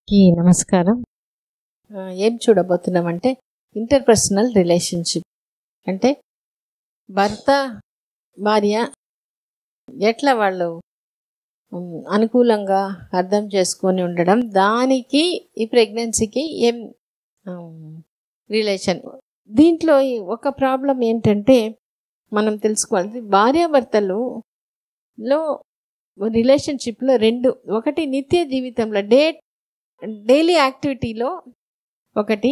కి నమస్కారం. ఏం చూడబోతున్నామంటే ఇంటర్పర్సనల్ రిలేషన్షిప్ అంటే భర్త భార్య ఎట్లా వాళ్ళు అనుకూలంగా అర్థం చేసుకొని ఉండడం, దానికి ఈ ప్రెగ్నెన్సీకి ఏం రిలేషన్. దీంట్లో ఒక ప్రాబ్లం ఏంటంటే మనం తెలుసుకోవాలి, భార్యాభర్తలు లో రిలేషన్షిప్లో రెండు, ఒకటి నిత్య జీవితంలో డైలీ యాక్టివిటీలో, ఒకటి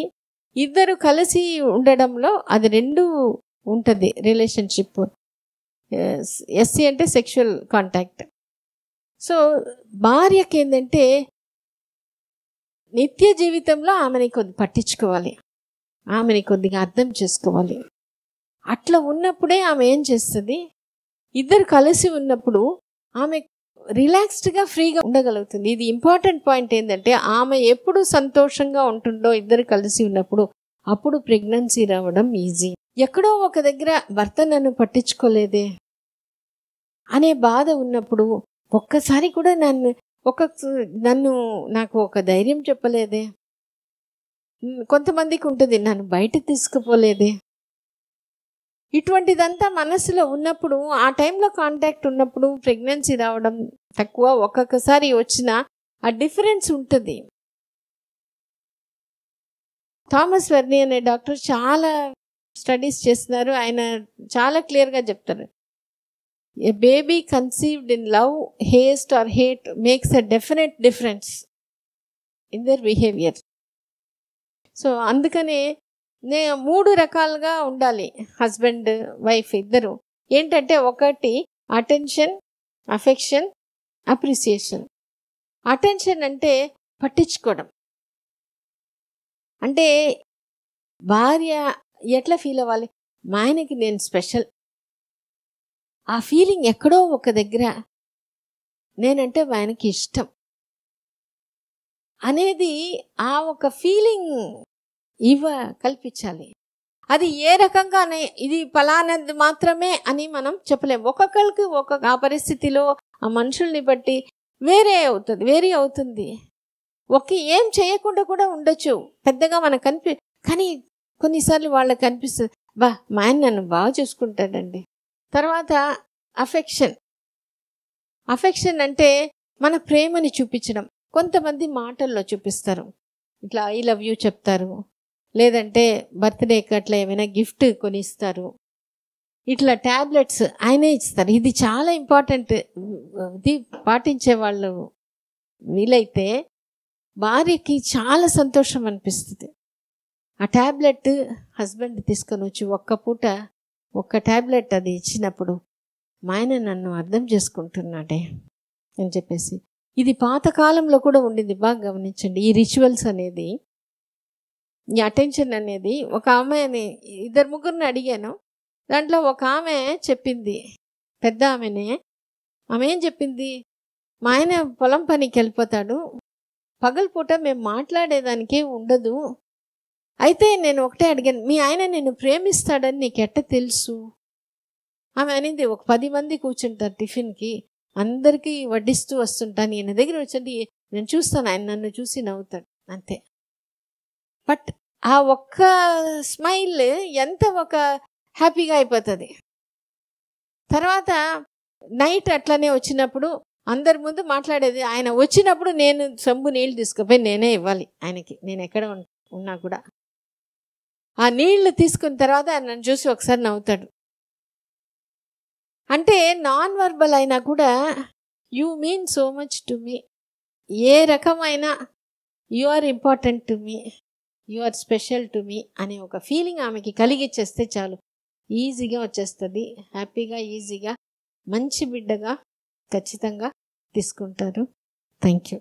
ఇద్దరు కలిసి ఉండడంలో, అది రెండు ఉంటుంది రిలేషన్షిప్. ఎస్సీ అంటే సెక్షువల్ కాంటాక్ట్. సో భార్యకి ఏంటంటే నిత్య జీవితంలో ఆమెని కొద్ది పట్టించుకోవాలి, ఆమెని కొద్దిగా అర్థం చేసుకోవాలి. అట్లా ఉన్నప్పుడే ఆమె ఏం చేస్తుంది, ఇద్దరు కలిసి ఉన్నప్పుడు ఆమె రిలాక్స్డ్గా ఫ్రీగా ఉండగలుగుతుంది. ఇది ఇంపార్టెంట్ పాయింట్. ఏంటంటే ఆమె ఎప్పుడు సంతోషంగా ఉంటుందో ఇద్దరు కలిసి ఉన్నప్పుడు, అప్పుడు ప్రెగ్నెన్సీ రావడం ఈజీ. ఎక్కడో ఒక దగ్గర భర్త నన్ను పట్టించుకోలేదే అనే బాధ ఉన్నప్పుడు, ఒక్కసారి కూడా నాకు ఒక ధైర్యం చెప్పలేదే, కొంతమందికి ఉంటుంది నన్ను బయట తీసుకుపోలేదే, ఇటువంటిదంతా మనసులో ఉన్నప్పుడు, ఆ టైంలో కాంటాక్ట్ ఉన్నప్పుడు ప్రెగ్నెన్సీ రావడం తక్కువ, ఒక్కొక్కసారి వచ్చిన ఆ డిఫరెన్స్ ఉంటుంది. థామస్ వెర్నీ అనే డాక్టర్ చాలా స్టడీస్ చేస్తున్నారు. ఆయన చాలా క్లియర్గా చెప్తారు, a baby conceived in love, haste or hate makes a definite difference in their behaviour. So అందుకనే మూడు రకాలుగా ఉండాలి హస్బెండ్ వైఫ్ ఇద్దరు. ఏంటంటే ఒకటి అటెన్షన్, అఫెక్షన్, అప్రిసియేషన్. అటెన్షన్ అంటే పట్టించుకోవడం. అంటే భార్య ఎట్లా ఫీల్ అవ్వాలి, మా ఆయనకి నేను స్పెషల్, ఆ ఫీలింగ్ ఎక్కడో ఒక దగ్గర నేనంటే మా ఆయనకి ఇష్టం అనేది, ఆ ఒక ఫీలింగ్ కల్పించాలి. అది ఏ రకంగానే ఇది ఫలానది మాత్రమే అని మనం చెప్పలేము. ఒక్కొక్కరికి ఆ పరిస్థితిలో ఆ మనుషుల్ని బట్టి వేరే అవుతుంది. ఏం చేయకుండా కూడా ఉండొచ్చు, పెద్దగా మనకు కానీ కొన్నిసార్లు వాళ్ళకి అనిపిస్తుంది, మా ఆయన నన్ను బాగా చూసుకుంటాడండి. తర్వాత అఫెక్షన్ అంటే మన ప్రేమని చూపించడం. కొంతమంది మాటల్లో చూపిస్తారు, ఇట్లా ఐ లవ్ యూ చెప్తారు, లేదంటే బర్త్డేకి అట్లా ఏమైనా గిఫ్ట్ కొనిస్తారు, ఇట్లా ట్యాబ్లెట్స్ ఆయనే ఇస్తారు. ఇది చాలా ఇంపార్టెంట్. ఇది పాటించే వాళ్ళు వీలైతే భార్యకి చాలా సంతోషం అనిపిస్తుంది. ఆ ట్యాబ్లెట్ హస్బెండ్ తీసుకొని వచ్చి ఒక్క ట్యాబ్లెట్ అది ఇచ్చినప్పుడు, మా ఆయన నన్ను అర్థం చేసుకుంటున్నాడే అని చెప్పేసి. ఇది పాతకాలంలో కూడా ఉండింది, బాగా గమనించండి. ఈ రిచువల్స్ అనేది, ఈ అటెన్షన్ అనేది. ఒక ఆమెని, ఇద్దరు ముగ్గురిని అడిగాను, దాంట్లో ఒక ఆమె చెప్పింది, పెద్ద ఆమె ఏం చెప్పింది, మా ఆయన పొలం పనికి వెళ్ళిపోతాడు, పగలపూట మేము మాట్లాడేదానికే ఉండదు. అయితే నేను ఒకటే అడిగాను, మీ ఆయన నేను ప్రేమిస్తాడని నీకు ఎట్ట తెలుసు? ఆమె అనింది, ఒక 10 మంది కూర్చుంటారు టిఫిన్కి, అందరికీ వడ్డిస్తూ వస్తుంటాను, ఈయన దగ్గర వచ్చి నేను చూస్తాను, ఆయన నన్ను చూసి నవ్వుతాడు, అంతే. బట్ ఆ ఒక్క స్మైల్ ఎంత ఒక హ్యాపీగా అయిపోతుంది. తర్వాత నైట్ అట్లనే వచ్చినప్పుడు అందరి ముందు మాట్లాడేది, ఆయన వచ్చినప్పుడు నేను చెంబు నీళ్ళు తీసుకుపోయి నేనే ఇవ్వాలి ఆయనకి, నేను ఎక్కడ ఉన్నా కూడా. ఆ నీళ్లు తీసుకున్న తర్వాత ఆయన నన్ను చూసి ఒకసారి నవ్వుతాడు. అంటే నాన్ వర్బల్ అయినా కూడా you mean so much to me, ఏ రకమైన you are important to me, you are special to me అనే ఒక ఫీలింగ్ ఆమెకి కలిగిచ్చేస్తే చాలు, ఈజీగా వచ్చేస్తుంది. హ్యాపీగా, ఈజీగా, మంచి బిడ్డగా ఖచ్చితంగా తీసుకుంటారు. Thank you.